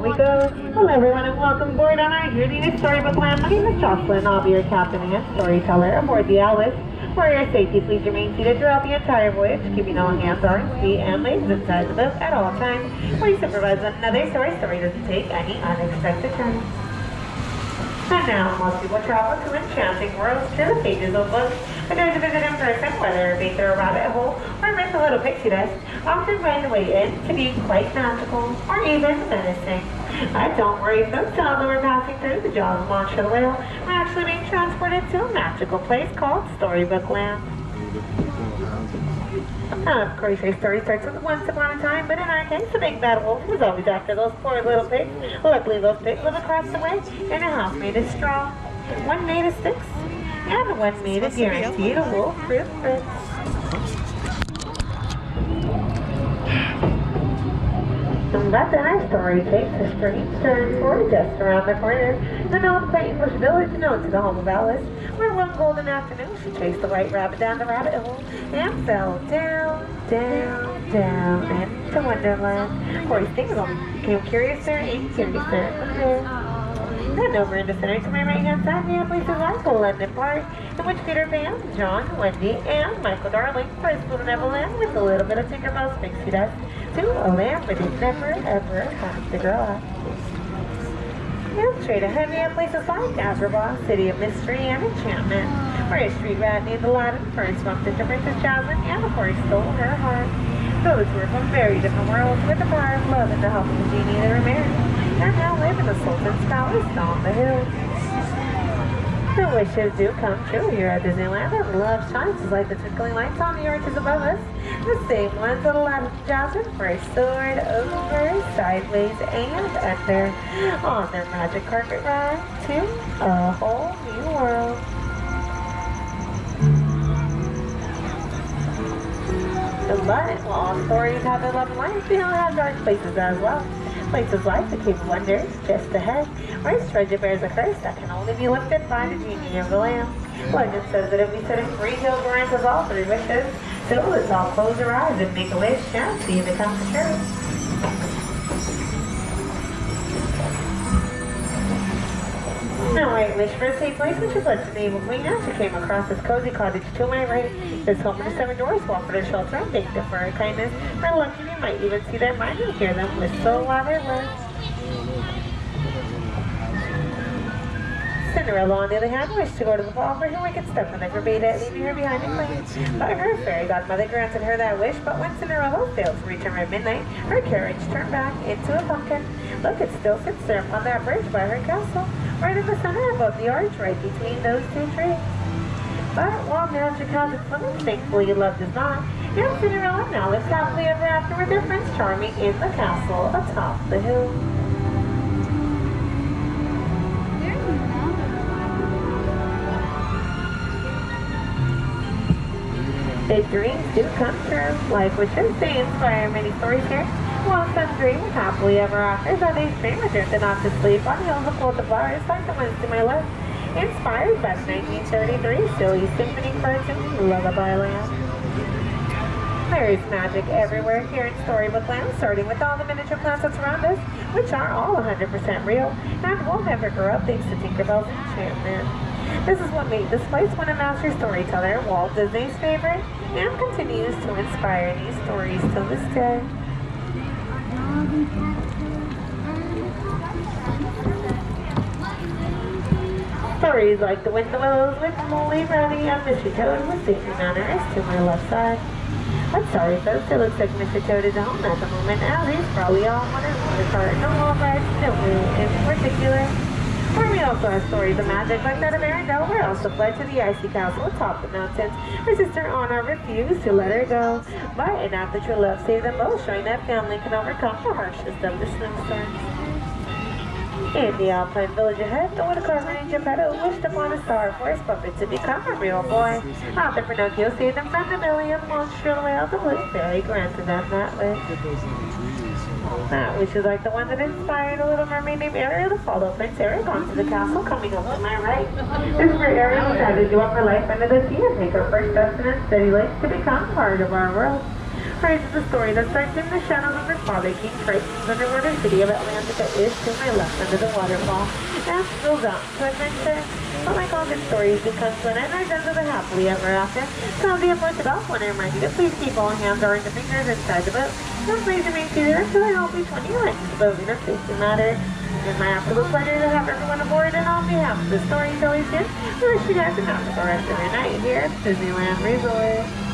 we go. Hello everyone and welcome aboard on our Disneyland Storybook land. My name is Jocelyn. I'll be your captain and storyteller aboard the Alice. For your safety, please remain seated throughout the entire voyage, keeping all hands, arms, feet, and legs inside the boat at all times. Please supervise another story doesn't take any unexpected turns. And now, most people travel to enchanting worlds through the pages of books. But those who visit in person, whether it be through a rabbit hole or miss a little pixie dust, often find the way in to be quite magical or even menacing. Don't worry, folks, although we're passing through the jaws of Monster the Whale, we're actually being transported to a magical place called Storybook Land. Of course, your story starts with once upon a time, but in our case, the big bad wolf was always after those poor little pigs. Luckily, those pigs live across the way in a house made of straw, one made of sticks, and one made of guaranteed a wolf-proof fence. But then our story takes a strange turn for just around the corner. An old quaint English village known to the home of Alice, where one golden afternoon she chased the white rabbit down the rabbit hole and fell down into Wonderland. Poor things became curiouser and curiouser. Then over in the center to my right-hand side, we have places like London Park, in which Peter Pan, John, Wendy, and Michael Darling first flew to Neverland with a little bit of Tinkerbell's pixie dust to a land where they never, ever have to grow up. And straight ahead, we have places like Agrabah, City of Mystery and Enchantment, where a street rat named Aladdin first bumped into Princess Jasmine and, of course, stole her heart. Those were from very different worlds with the power of love and the help of the genie they were married, and now live in the Sultan's palace on the hill. The wishes do come true here at Disneyland, and love shines just like the twinkling lights on the arches above us, the same ones that Aladdin and Jasmine first soared over, sideways, and under on their magic carpet ride to a whole new world. But while all stories have their love and light, they all have dark places as well. Places like the Cave of Wonders, just ahead, where its treasure bears a curse that can only be lifted by the genie of the lamp. Legend says that if we set a free, he'll grant us all 3 wishes. So let's all close our eyes and make a wish and see if it comes true. Now I wish for a safe place, which is like the name of Queen as she came across this cozy cottage to my right. This home of the 7 doors will offer their shelter and thank them for her kindness. For lucky, you might even see their mind and hear them whistle while they live. Cinderella, on the other hand, wished to go to the ball for her wicked stepmother forbade it, leaving her behind in clean. But her fairy godmother granted her that wish, but when Cinderella failed to return at midnight, her carriage turned back into a pumpkin. Look, it still sits there upon that bridge by her castle, right in the center above the arch, right between those 2 trees. But while magic has its limits, thankfully love does not, and Cinderella now lives happily ever after with their Prince Charming in the castle atop the hill. Big dreams do come true. Life wishes, they inspire many stories here. While some dream of happily ever after, others dream of drifting off to sleep on hills of full of flowers like the ones to my left. Inspired by the 1933 silly symphony cartoon Lullaby Land. There is magic everywhere here in Storybook Land, starting with all the miniature plants that surround us, which are all 100% real, and will never grow up thanks to Tinkerbell's enchantment. This is what made this place one of master storyteller Walt Disney's favorite, and continues to inspire these stories till this day. Stories like The Wind the Willows with Molly, Brownie, and Mr. Toad with Safety Manor is to my left side. I'm sorry folks, it looks like Mr. Toad is home at the moment, as he's probably on one of the cart, no wall rides, no wheel in particular. Or we also have stories of magic like that of Arendelle, where Elsa fled to the icy castle atop the mountains. Her sister Anna refused to let her go, but and after true love saved them both, showing that family can overcome the harshest of the snowstorms. In the Alpine village ahead, the Whitaker and Geppetto wished upon a Star Force puppet to become a real boy. Author Pinocchio saved them from the belly of Monsieur the Whale. The Blue Fairy granted them that wish. That wish is like the one that inspired a little mermaid named Ariel to follow Prince Eric onto the castle coming up to my right. This is where Ariel decided to give up her life under the sea and take her first steps in its steady lakes to become part of our world. Praise is a story that starts in the shadows of her father, King Triton's underwater city of Atlantica is to my left under the waterfall, and spills out to adventure. But like all good stories, it comes to an end or ends with a happily ever after. So the important about when I remind you to please keep all hands or the fingers inside the boat, and please remain seated until I hope each one of you likes the boat in a safety matter. It's my absolute pleasure to have everyone aboard, and on behalf of the Storytellers here, we wish you guys a wonderful rest of your night here at Disneyland Resort.